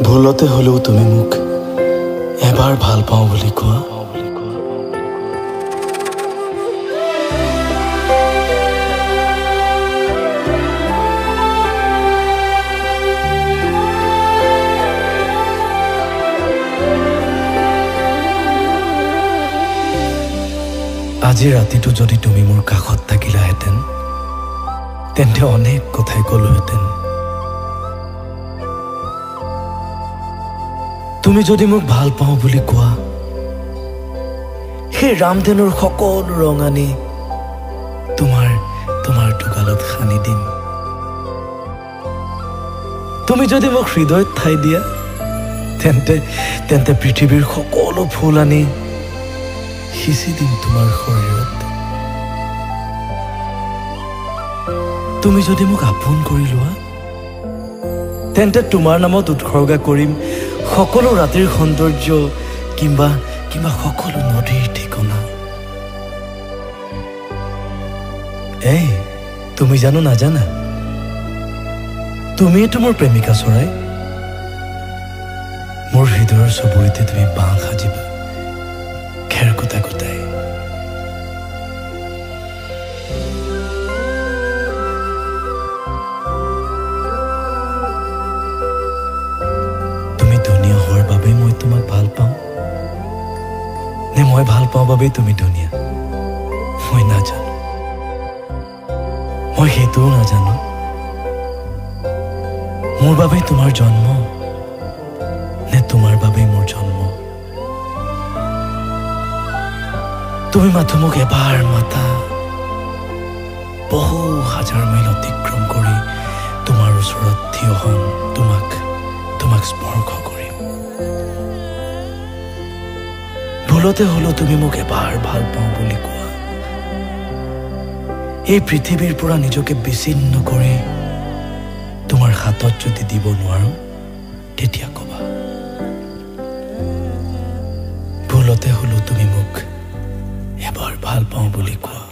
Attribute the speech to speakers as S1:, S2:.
S1: ভুলতে হলেও তুমি মোক এবাৰ ভাল পাওঁ বুলি কোৱা। আজি ৰাতিটো যদি তুমি মোৰ কাষত থাকিলাহেঁতেন তেন্তে অনেক কথাই ক'লোহেঁতেন। তুমি যদি মোক ভাল পাওঁ বুলি কোৱা সেই ৰামধেনুৰ সকলো ৰং আনি তোমাৰ দুগালত সানি দিম। তুমি যদি মোক হৃদয়ত ঠাই দিয়া তেন্তে পৃথিৱীৰ সকলো ফুল আনি সিঁচি দিম তোমাৰ শৰীৰত। তুমি যদি মোক আপোন কৰি লোৱা তেন্তে তোমাৰ নামত উৎসৰ্গা কৰিম সকলো ৰাতিৰ সৌন্দৰ্য কিংবা সকলো নদীৰ ঠিকনা। এই তুমি জানো নাজানা তুমিয়েতো মোৰ প্ৰেমিকা চৰাই। মোৰ হৃদয়ৰ চুবুৰীতে তুমি বাঁহ সাজিবা খেৰ কুটা কুটাই। তুমি ধুনীয়া হোৱাৰ বাবে মই তোমাক ভাল পাওঁ নে মই ভাল পাওঁ বাবেই তুমি ধুনীয়া মই নাজানো। মই সেইটোও নাজানো মোৰ বাবেই তোমাৰ জন্ম নে তোমাৰ বাবেই মোৰ জন্ম। তুমি মাথো মোক এবাৰ মাতা বহু হাজাৰ মাইল অতিক্ৰম কৰি তোমাৰ ওচৰত থিয় হ'ম তোমাক স্পৰ্শ কৰিম। ভুলতে হলেও তুমি মোক এবাৰ ভাল পাওঁ বুলি কোৱা। এই পৃথিৱীৰ পৰা নিজকে বিচ্ছিন্ন কৰি তোমাৰ হাতত যদি দিব নোৱাৰো তেতিয়া কবা। ভুলতে হলেও তুমি মোক এবাৰ ভাল পাওঁ বুলি কোৱা।